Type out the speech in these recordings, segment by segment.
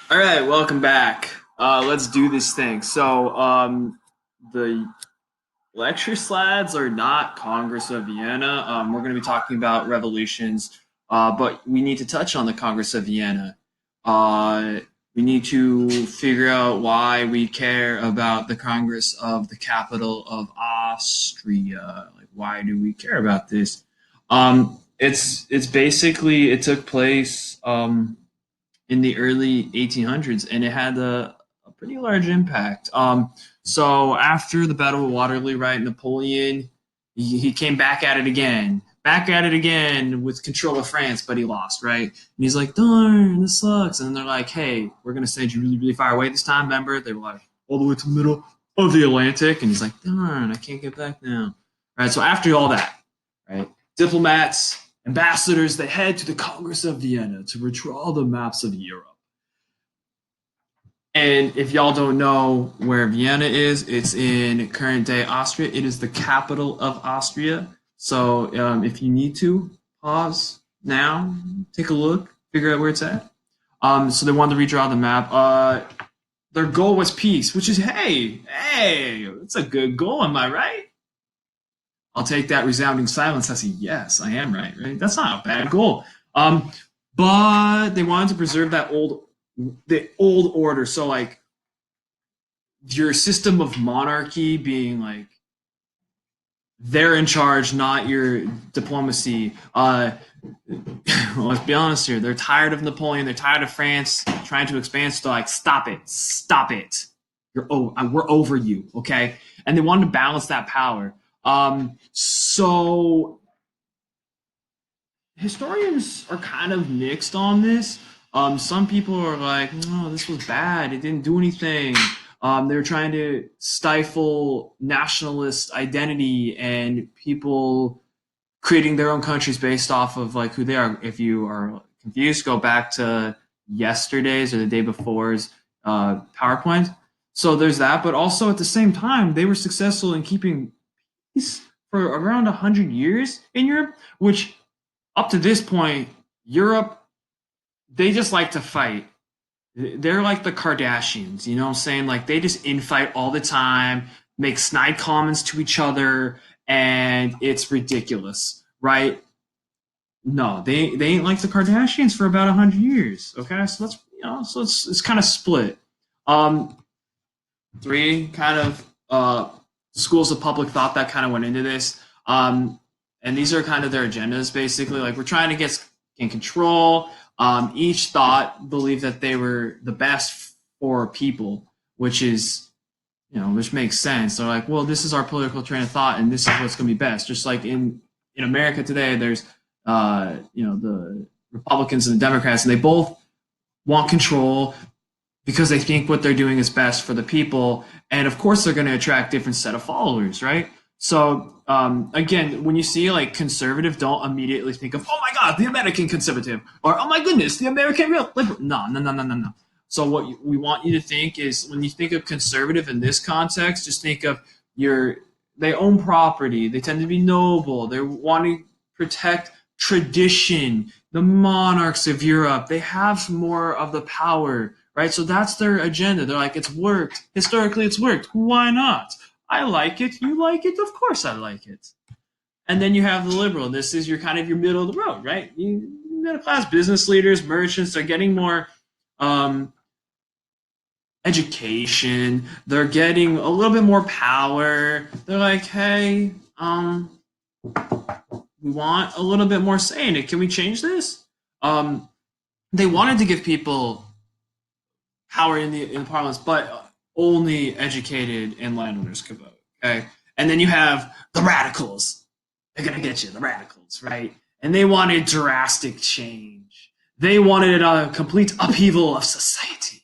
All right, welcome back. Let's do this thing. The lecture slides are not Congress of Vienna. We're going to be talking about revolutions, but we need to touch on the Congress of Vienna. Uh, we need to figure out why we care about the Congress of the capital of Austria. Like, why do we care about this? It's basically it took place. In the early 1800s, and it had a pretty large impact. So after the Battle of Waterloo, right, Napoleon, he came back at it again with control of France, but he lost, right? And he's like, darn, this sucks. And they're like, hey, we're gonna send you really, really far away this time. Remember, they were like all the way to the middle of the Atlantic, and he's like, darn, I can't get back now. Right. So after all that, right, diplomats, ambassadors, they head to the Congress of Vienna to redraw the maps of Europe. And if y'all don't know where Vienna is, it's in current day Austria. It is the capital of Austria. So if you need to, pause now, take a look, figure out where it's at. So they wanted to redraw the map. Their goal was peace, which is, hey, it's a good goal, am I right? I'll take that resounding silence as a yes, I am right, right? That's not a bad goal. But they wanted to preserve the old order. So like your system of monarchy being like they're in charge, not your diplomacy. Let's be honest here. They're tired of Napoleon. They're tired of France trying to expand. So like, stop it, stop it. We're over you, okay? And they wanted to balance that power. So historians are kind of mixed on this. Some people are like, no, this was bad. It didn't do anything. They were trying to stifle nationalist identity and people creating their own countries based off of like who they are. If you are confused, go back to yesterday's or the day before's PowerPoint. So there's that, but also at the same time, they were successful in keeping peace for around 100 years in Europe, which up to this point, Europe, they just like to fight. They're like the Kardashians, you know what I'm saying? Like they just infight all the time, make snide comments to each other, and it's ridiculous, right? No, they ain't like the Kardashians for about 100 years. Okay, so that's so it's kind of split. Um, three kind of schools of public thought that kind of went into this. And these are kind of their agendas basically. Like we're trying to get in control. Each thought believed that they were the best for people, which is which makes sense. They're like, well, this is our political train of thought, and this is what's going to be best. Just like in America today, there's the Republicans and the Democrats, and they both want control because they think what they're doing is best for the people. And of course, they're going to attract different set of followers, right? So again, when you see like conservative, don't immediately think of oh my god, the American conservative, or oh my goodness, the American real liberal. No, no, no, no, no, no. So what we want you to think is when you think of conservative in this context, just think of your they own property, they tend to be noble, they're wanting to protect tradition, the monarchs of Europe, they have more of the power, right? So that's their agenda. They're like, it's worked. Historically, it's worked. Why not? I like it. You like it? Of course I like it. And then you have the liberal. This is your kind of your middle of the road, right? Middle class business leaders, merchants, they're getting more um, education. They're getting a little bit more power. They're like, hey, we want a little bit more say in it. Can we change this? Um, they wanted to give people power in parliaments, but only educated and landowners could vote. Okay, and then you have the radicals. They're gonna get you, the radicals, right? And they wanted drastic change. They wanted a complete upheaval of society.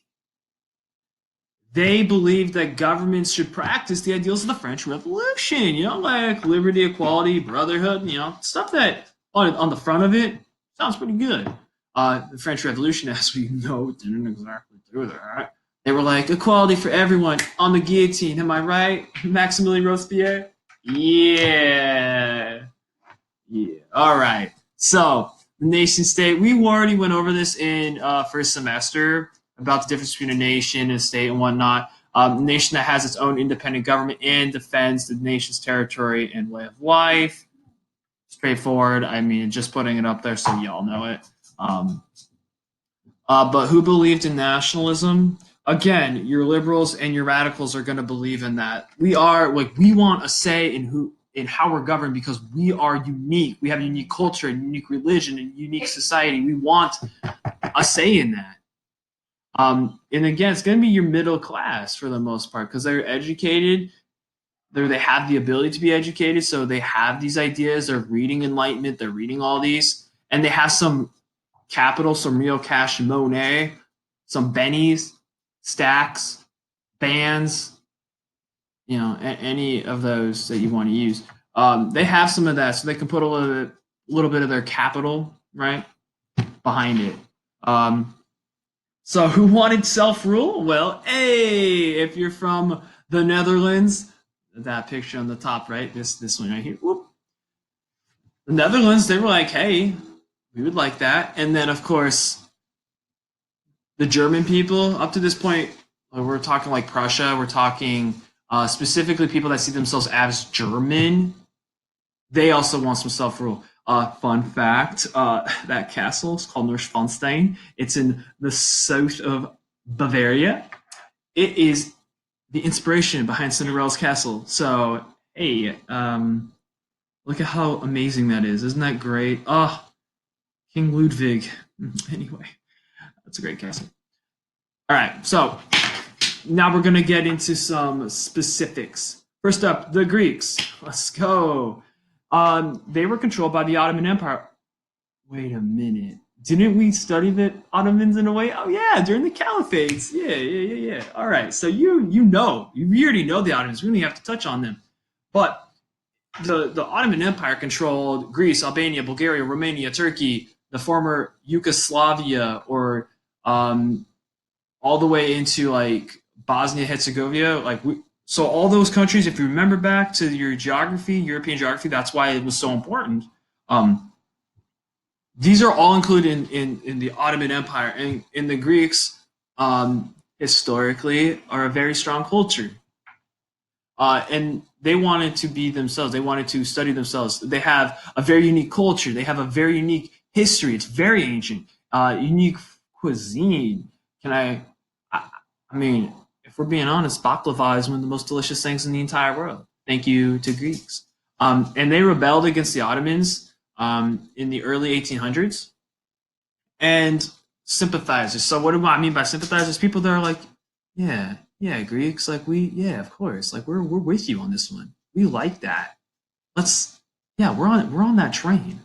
They believed that governments should practice the ideals of the French Revolution, like liberty, equality, brotherhood, stuff that on the front of it sounds pretty good. The French Revolution, as we know, didn't exactly do that. They were like, equality for everyone on the guillotine, am I right? Maximilian Robespierre? Yeah. Yeah. All right. So, the nation state, we already went over this in first semester. about the difference between a nation and a state and whatnot. A nation that has its own independent government and defends the nation's territory and way of life. Straightforward. I mean, just putting it up there so y'all know it. But who believed in nationalism? Again, your liberals and your radicals are going to believe in that. We want a say in how we're governed because we are unique. We have a unique culture, a unique religion, a unique society. We want a say in that. And again, it's going to be your middle class for the most part because they're educated. They have the ability to be educated, so they have these ideas. They're reading Enlightenment. They're reading all these, and they have some capital, some real cash money, some bennies, stacks, bands, any of those that you want to use. They have some of that, so they can put a little bit of their capital right behind it. So who wanted self-rule? Well, hey, if you're from the Netherlands, that picture on the top right, this one right here. Whoop. The Netherlands, they were like, hey, we would like that. And then, of course, the German people, up to this point, we're talking like Prussia, we're talking specifically people that see themselves as German. They also want some self-rule. Fun fact, that castle is called Neuschwanstein. It's in the south of Bavaria. It is the inspiration behind Cinderella's castle. So, hey, look at how amazing that is. Isn't that great? Oh, King Ludwig. Anyway, that's a great castle. All right, so now we're going to get into some specifics. First up, the Greeks. Let's go. They were controlled by the Ottoman Empire. Wait a minute. Didn't we study the Ottomans in a way? Oh yeah, during the caliphates. Yeah. All right, so you already know the Ottomans. We don't even have to touch on them. But the Ottoman Empire controlled Greece, Albania, Bulgaria, Romania, Turkey, the former Yugoslavia, or all the way into like Bosnia Herzegovina. So all those countries, if you remember back to your geography, European geography, that's why it was so important. These are all included in the Ottoman Empire, and the Greeks historically are a very strong culture. And they wanted to be themselves. They wanted to study themselves. They have a very unique culture. They have a very unique history. It's very ancient. Unique cuisine. I mean, if we're being honest, baklava is one of the most delicious things in the entire world. Thank you to Greeks. And they rebelled against the Ottomans in the early 1800s. And sympathizers. So what do I mean by sympathizers? People that are like, yeah, Greeks, of course, we're with you on this one. We like that. We're on that train.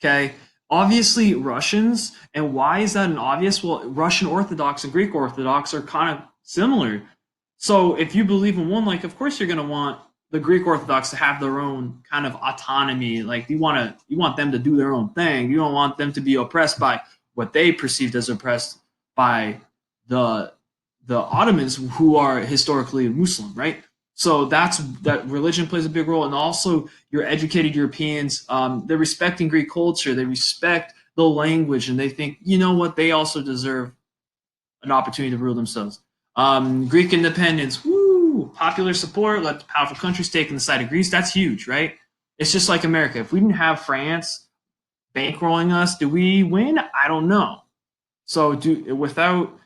Okay. Obviously, Russians, and why is that an obvious? Well, Russian Orthodox and Greek Orthodox are kind of similar. So if you believe in one, of course you're gonna want the Greek Orthodox to have their own kind of autonomy. You want them to do their own thing. You don't want them to be oppressed by what they perceived as oppressed by the Ottomans, who are historically Muslim, right? So that religion plays a big role, and also your educated Europeans, they're respecting Greek culture, they respect the language, and they think, you know what, they also deserve an opportunity to rule themselves. Greek independence, woo, popular support, let the powerful countries take on the side of Greece. That's huge, right? It's just like America. If we didn't have France bankrolling us, do we win? I don't know. So without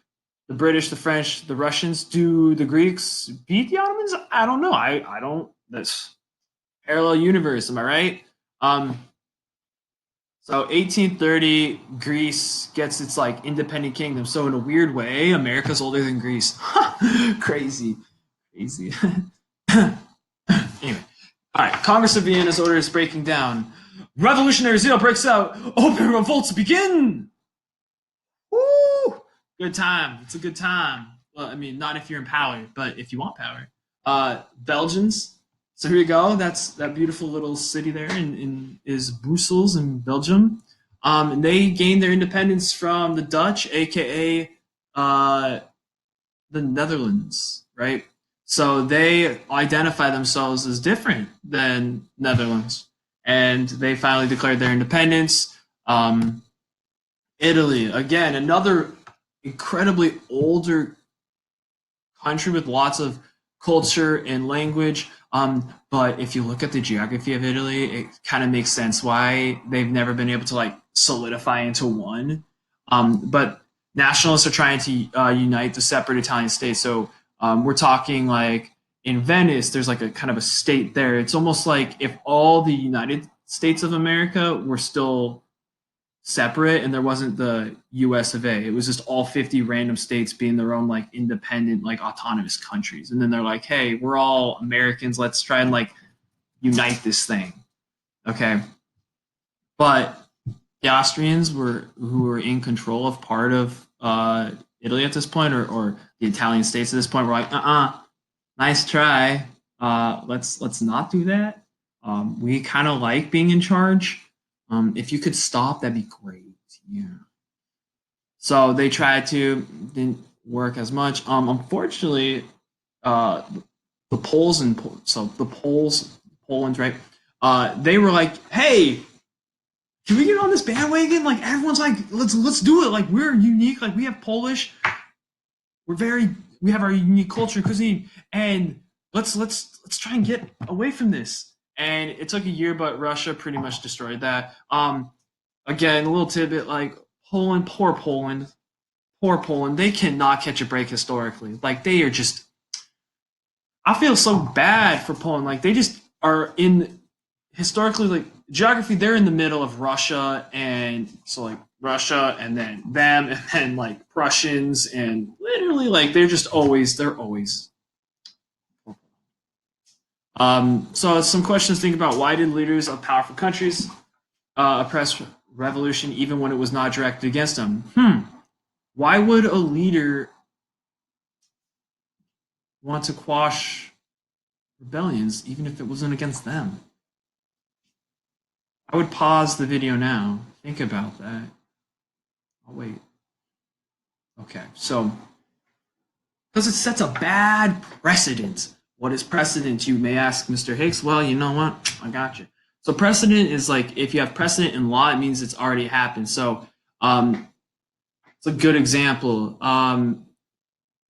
the British, the French, the Russians, do the Greeks beat the Ottomans? I don't know. I don't. That's parallel universe. Am I right? So 1830, Greece gets its independent kingdom. So in a weird way, America's older than Greece. Crazy. Anyway, all right. Congress of Vienna's order is breaking down. Revolutionary zeal breaks out. Open revolts begin. Woo! Good time. It's a good time. Well, I mean, not if you're in power, but if you want power. Belgians. So here you go. That's that beautiful little city there is Brussels in Belgium. And they gained their independence from the Dutch, aka the Netherlands, right? So they identify themselves as different than Netherlands, and they finally declared their independence. Italy, again, another incredibly older country with lots of culture and language. But if you look at the geography of Italy, it kind of makes sense why they've never been able to like solidify into one. But nationalists are trying to unite the separate Italian states. So we're talking like in Venice, there's like a kind of a state there. It's almost like if all the United States of America were still separate and there wasn't the US of A. It was just all 50 random states being their own like independent, like autonomous countries. And then they're like, hey, we're all Americans. Let's try and like unite this thing. Okay. But the Austrians who were in control of part of Italy at this point, or the Italian states at this point, were like, nice try. Let's not do that. We kind of like being in charge. If you could stop, that'd be great. Yeah. So they tried to, didn't work as much. Unfortunately, uh, the Poles and so the Poles, Poland, right? They were like, hey, can we get on this bandwagon? Like everyone's like, let's do it. Like we're unique. Like we have Polish. We have our unique culture, cuisine, and let's try and get away from this. And it took a year, but Russia pretty much destroyed that. Again, a little tidbit like Poland, poor Poland. They cannot catch a break historically. Like they are just. I feel so bad for Poland. Like they just are in historically like geography. They're in the middle of Russia, and so like Russia, and then them, and then like Prussians, and literally like they're always. So some questions to think about: why did leaders of powerful countries oppress revolution even when it was not directed against them? Why would a leader want to quash rebellions even if it wasn't against them? I would pause the video now. Think about that. I'll wait. Okay, so because it sets a bad precedent. What is precedent, you may ask, Mr. Hicks? Well, you know what? I got you. So precedent is like if you have precedent in law, it means it's already happened. So it's a good example.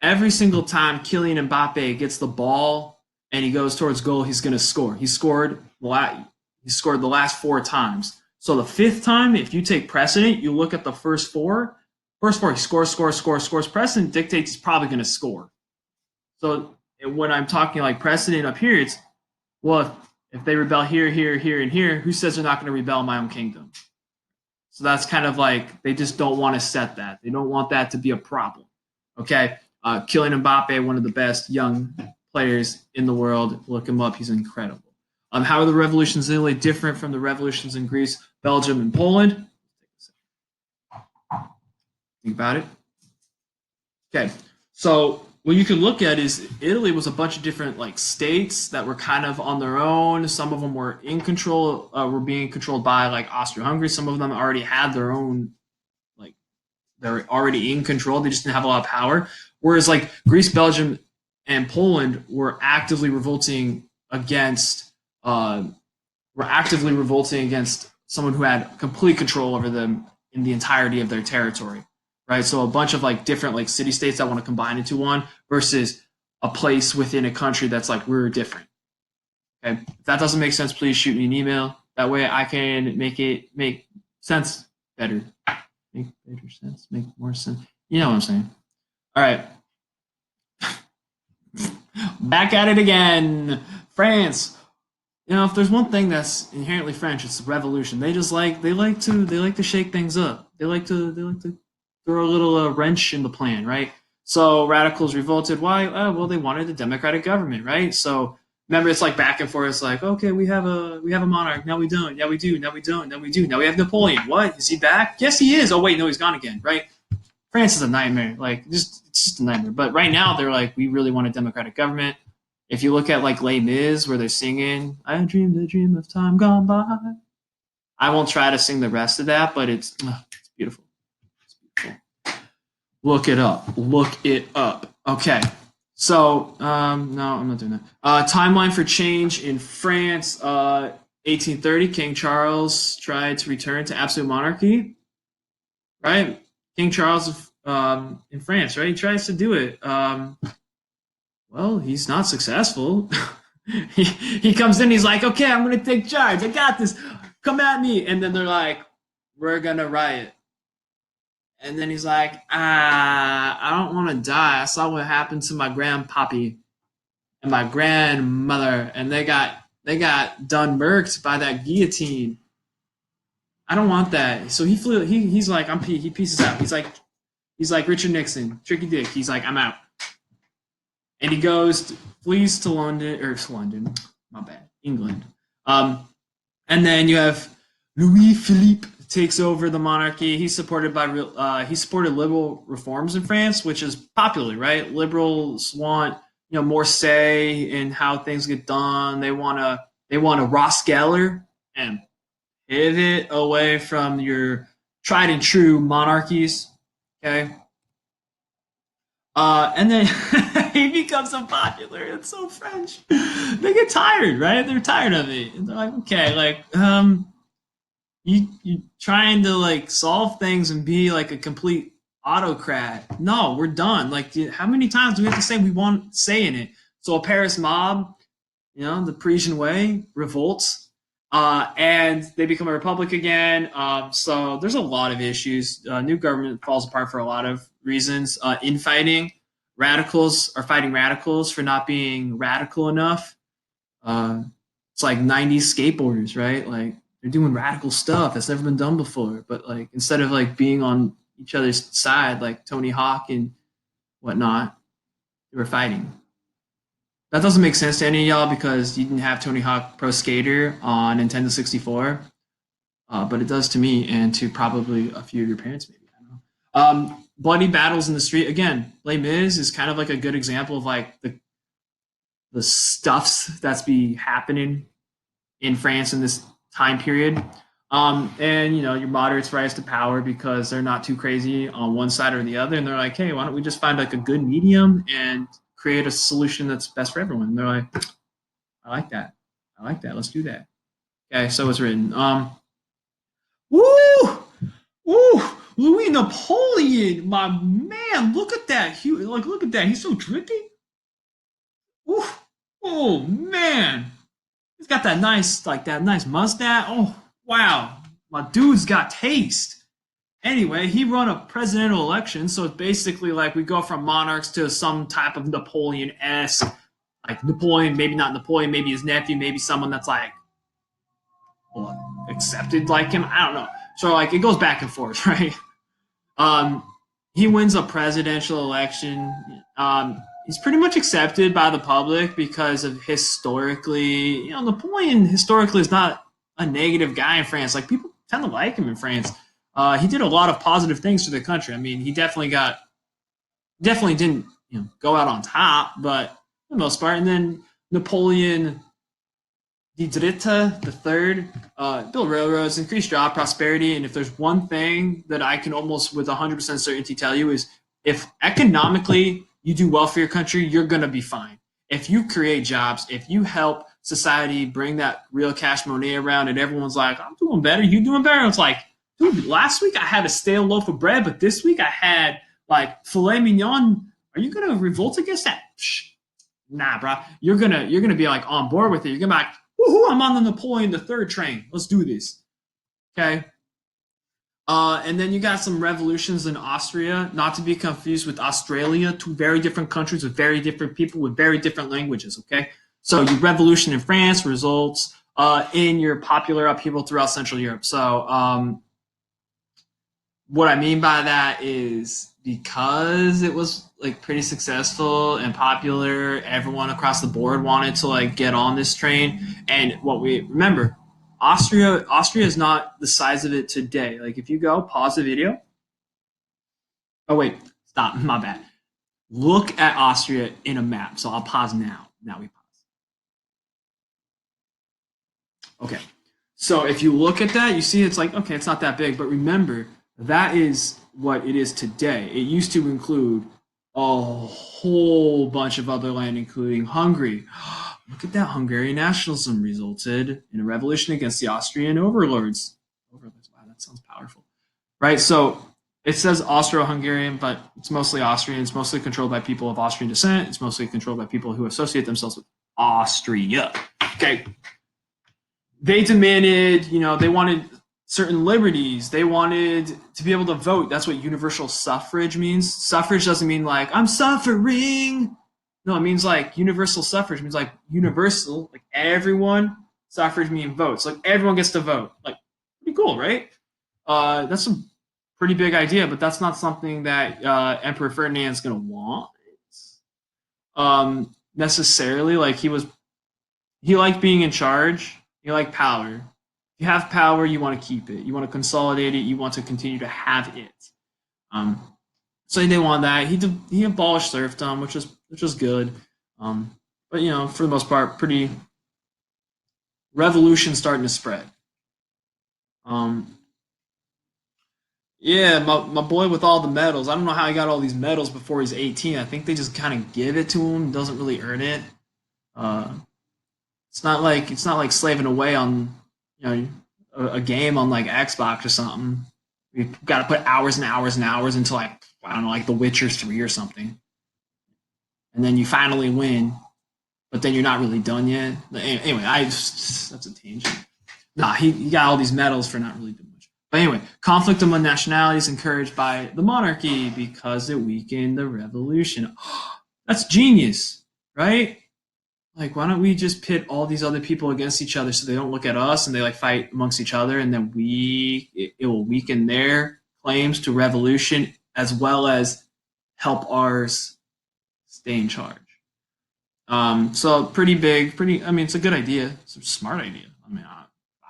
Every single time Kylian Mbappe gets the ball and he goes towards goal, he's going to score. He scored the last 4 times. So the 5th time, if you take precedent, you look at the first four. First four, he scores. Precedent dictates he's probably going to score. So when I'm talking like precedent up here, it's well, if they rebel here, and here, who says they're not going to rebel in my own kingdom? So that's kind of like they just don't want to set that. They don't want that to be a problem. Okay, Kylian Mbappe, one of the best young players in the world. Look him up; he's incredible. How are the revolutions in Italy different from the revolutions in Greece, Belgium, and Poland? Think about it. Okay, so what you can look at is Italy was a bunch of different like states that were kind of on their own. Some of them were in control, were being controlled by like Austria-Hungary. Some of them already had their own, like they're already in control. They just didn't have a lot of power. Whereas like Greece, Belgium, and Poland were actively revolting against, someone who had complete control over them in the entirety of their territory. Right, so a bunch of like different like city states that want to combine into one versus a place within a country that's like we're different. Okay, if that doesn't make sense, please shoot me an email. That way I can make sense better, make better sense, make more sense. You know what I'm saying? All right, back at it again. France. You know, if there's one thing that's inherently French, it's revolution. They like to shake things up. They like to throw a little wrench in the plan, right? So radicals revolted. Why? Well, they wanted a democratic government, right? So remember, it's like back and forth. It's like, okay, we have a monarch. Now we don't. Yeah, we do. Now we don't. Now we do. Now we have Napoleon. What? Is he back? Yes, he is. Oh wait, no, he's gone again, right? France is a nightmare. Like, it's just a nightmare. But right now, they're like, we really want a democratic government. If you look at like Les Mis, where they're singing, "I dreamed a dream of time gone by." I won't try to sing the rest of that, but it's beautiful. Look it up. Look it up. Okay. So, no, I'm not doing that. Timeline for change in France. 1830, King Charles tried to return to absolute monarchy. Right? King Charles in France, right? He tries to do it. Well, he's not successful. He comes in, he's like, okay, I'm gonna take charge. I got this. Come at me. And then they're like, we're gonna riot. And then he's like, I don't want to die. I saw what happened to my grandpappy and my grandmother, and they got done murked by that guillotine. I don't want that. So he's like, he pieces out. He's like Richard Nixon, Tricky Dick. He's like, I'm out. And he flees to London, or to London, my bad, England. Um, and then you have Louis Philippe takes over the monarchy. He supported liberal reforms in France, which is popular, right? Liberals want more say in how things get done. They want a Ross Geller and pivot away from your tried and true monarchies. Okay, and then he becomes so popular. It's so French. They get tired, right? They're tired of it. And they're like, okay, like, you trying to like solve things and be like a complete autocrat. No, we're done. Like, how many times do we have to say we want say in it? So a Paris mob, the Parisian way, revolts, and they become a republic again. So there's a lot of issues. New government falls apart for a lot of reasons. Infighting, radicals are fighting radicals for not being radical enough. Uh, it's like 90s skateboarders, right? Like they're doing radical stuff that's never been done before. But like instead of like being on each other's side, like Tony Hawk and whatnot, they were fighting. That doesn't make sense to any of y'all because you didn't have Tony Hawk Pro Skater on Nintendo 64, but it does to me and to probably a few of your parents, maybe. I don't know. Bloody battles in the street. Again, Les Mis is kind of like a good example of like the stuffs that's be happening in France in this time period. And your moderates rise to power because they're not too crazy on one side or the other, and they're like, hey, why don't we just find like a good medium and create a solution that's best for everyone? And they're like, I like that. I like that. Let's do that. Okay, so it's written. Woo! Woo! Louis Napoleon, my man, look at that. Look at that. He's so drippy. Woo! Oh man. He's got that nice mustache. Oh wow. My dude's got taste. Anyway, he run a presidential election, so it's basically like we go from monarchs to some type of Napoleon-esque, like Napoleon, maybe not Napoleon, maybe his nephew, maybe someone that's like accepted like him. I don't know. So like it goes back and forth, right? Um, he wins a presidential election. He's pretty much accepted by the public because of historically, Napoleon historically is not a negative guy in France. Like people tend to like him in France. He did a lot of positive things for the country. I mean, he definitely didn't go out on top, but for the most part. And then Napoleon the Dritte, the third, build railroads, increase job prosperity. And if there's one thing that I can almost with 100% certainty tell you is if economically you do well for your country, you're going to be fine. If you create jobs, if you help society bring that real cash money around and everyone's like, I'm doing better, you doing better. It's like, dude, last week I had a stale loaf of bread, but this week I had like filet mignon. Are you going to revolt against that? Psh, nah, bro. You're gonna be like on board with it. You're gonna be like, woohoo, I'm on the Napoleon the Third train. Let's do this. Okay. And then you got some revolutions in Austria, not to be confused with Australia, two very different countries with very different people with very different languages. Okay. So your revolution in France results in your popular upheaval throughout Central Europe. So what I mean by that is because it was like pretty successful and popular, everyone across the board wanted to like get on this train. And what we remember, Austria is not the size of it today. Like if you go pause the video. Oh wait, stop. My bad. Look at Austria in a map. So I'll pause now. Now we pause. Okay. So if you look at that, you see it's like, okay, it's not that big. But remember, that is what it is today. It used to include a whole bunch of other land, including Hungary. Look at that. Hungarian nationalism resulted in a revolution against the Austrian overlords. Overlords. Wow, that sounds powerful. Right? So It says Austro-Hungarian, but it's mostly Austrian. It's mostly controlled by people of Austrian descent. It's mostly controlled by people who associate themselves with Austria. Okay. They demanded, they wanted certain liberties. They wanted to be able to vote. That's what universal suffrage means. Suffrage doesn't mean like, I'm suffering. No, it means like universal suffrage means like universal, like everyone. Suffrage means votes. Like everyone gets to vote. Like, pretty cool, right? That's a pretty big idea, but that's not something that Emperor Ferdinand's going to want necessarily. Like he liked being in charge. He liked power. If you have power, you want to keep it. You want to consolidate it. You want to continue to have it. Um, so he didn't want that. He abolished serfdom, which was good. But for the most part, pretty revolution starting to spread. Yeah, my boy with all the medals. I don't know how he got all these medals before he's 18. I think they just kind of give it to him. Doesn't really earn it. Uh, it's not like slaving away on a game on like Xbox or something. You've got to put hours and hours and hours into like I don't know, like The Witcher 3 or something, and then you finally win, but then you're not really done yet. Anyway, that's a tangent. Nah, he got all these medals for not really doing much. But anyway, conflict among nationalities encouraged by the monarchy because it weakened the revolution. That's genius, right? Like, why don't we just pit all these other people against each other so they don't look at us and they like fight amongst each other, and then it will weaken their claims to revolution as well as help ours stay in charge. So pretty big, pretty. I mean, it's a good idea. It's a smart idea. I mean,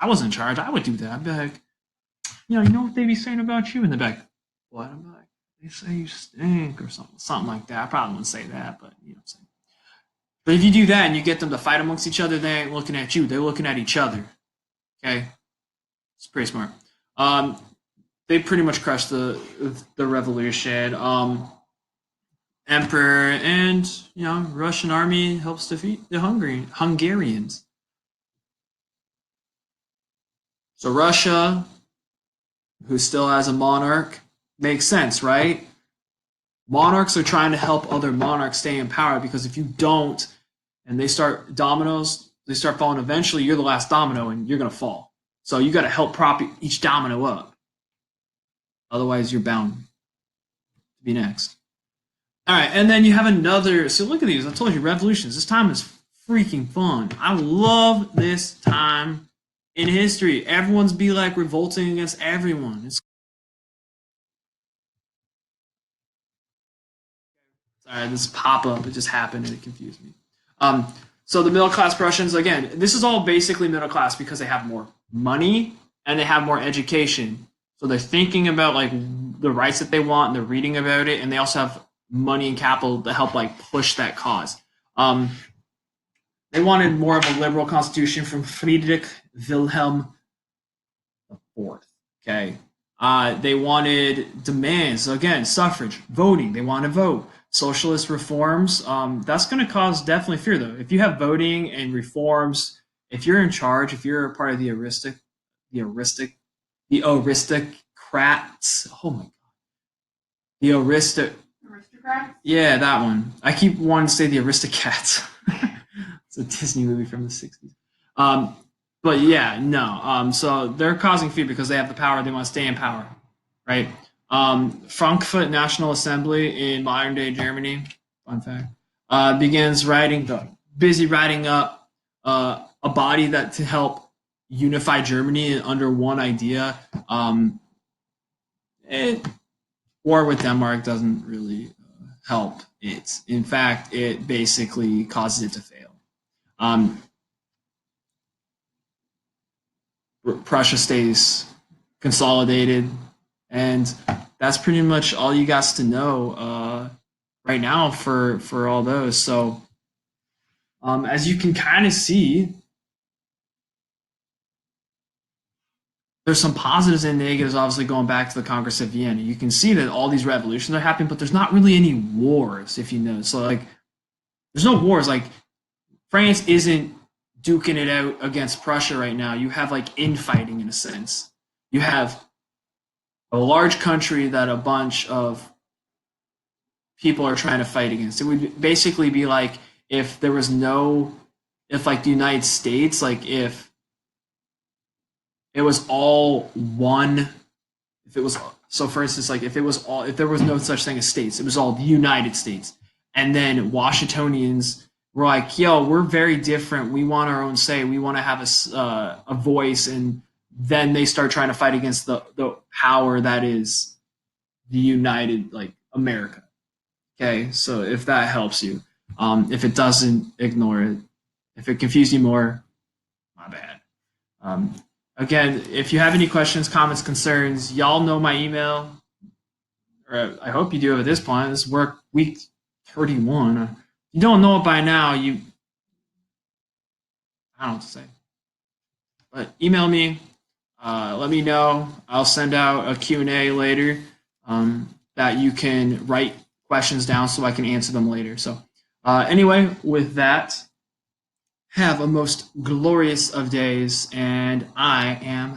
I was in charge. I would do that. I'd be like, you know what they'd be saying about you, and they'd be like, what? I'm like, they say you stink or something like that. I probably wouldn't say that, but you know what I'm saying. But if you do that and you get them to fight amongst each other, they ain't looking at you. They're looking at each other. Okay, it's pretty smart. They pretty much crushed the revolution. Emperor and Russian army helps defeat the Hungarians. So Russia, who still has a monarch, makes sense, right? Monarchs are trying to help other monarchs stay in power because if you don't, and they start dominoes, they start falling. Eventually, you're the last domino, and you're gonna fall. So you got to help prop each domino up. Otherwise, you're bound to be next. All right, and then you have another. So look at these. I told you, revolutions. This time is freaking fun. I love this time in history. Everyone's be like revolting against everyone. Sorry, this pop up. It just happened and it confused me. Um, so the middle class Prussians, again, this is all basically middle class because they have more money and they have more education. So they're thinking about like the rights that they want and they're reading about it, and they also have money and capital to help like push that cause. They wanted more of a liberal constitution from Friedrich Wilhelm IV. Okay. They wanted demands. So again, suffrage, voting. They want to vote. Socialist reforms. That's going to cause definitely fear, though. If you have voting and reforms, if you're in charge, if you're a part of the aristocrats. Oh my god, the aristocrats. Yeah, that one. I keep wanting to say the Aristocats. It's a Disney movie from the '60s. But yeah, no. So they're causing fear because they have the power. They want to stay in power, right? Frankfurt National Assembly in modern day Germany, fun fact, begins busy writing up a body that to help unify Germany under one idea. War with Denmark doesn't really help it. In fact, it basically causes it to fail. Prussia stays consolidated, and that's pretty much all you got to know right now for all those. So, as you can kind of see, there's some positives and negatives. Obviously, going back to the Congress of Vienna, you can see that all these revolutions are happening, but there's not really any wars, if you know. So, like, there's no wars. Like, France isn't duking it out against Prussia right now. You have like infighting in a sense. You have a large country that a bunch of people are trying to fight against. It would basically be like if there was no, if like the United States, like if it was all one, if it was, so for instance, like if it was all, if there was no such thing as states, it was all the United States. And then Washingtonians were like, yo, we're very different. We want our own say. We want to have a voice. And then they start trying to fight against the power that is the United, like America. Okay, so if that helps you, if it doesn't, ignore it. If it confused you more, my bad. Um, Again, if you have any questions, comments, concerns, y'all know my email. Or I hope you do at this point. This is work week 31. If you don't know it by now, I don't know what to say. But email me. Let me know. I'll send out a Q&A later that you can write questions down so I can answer them later. So anyway, with that, have a most glorious of days, and I am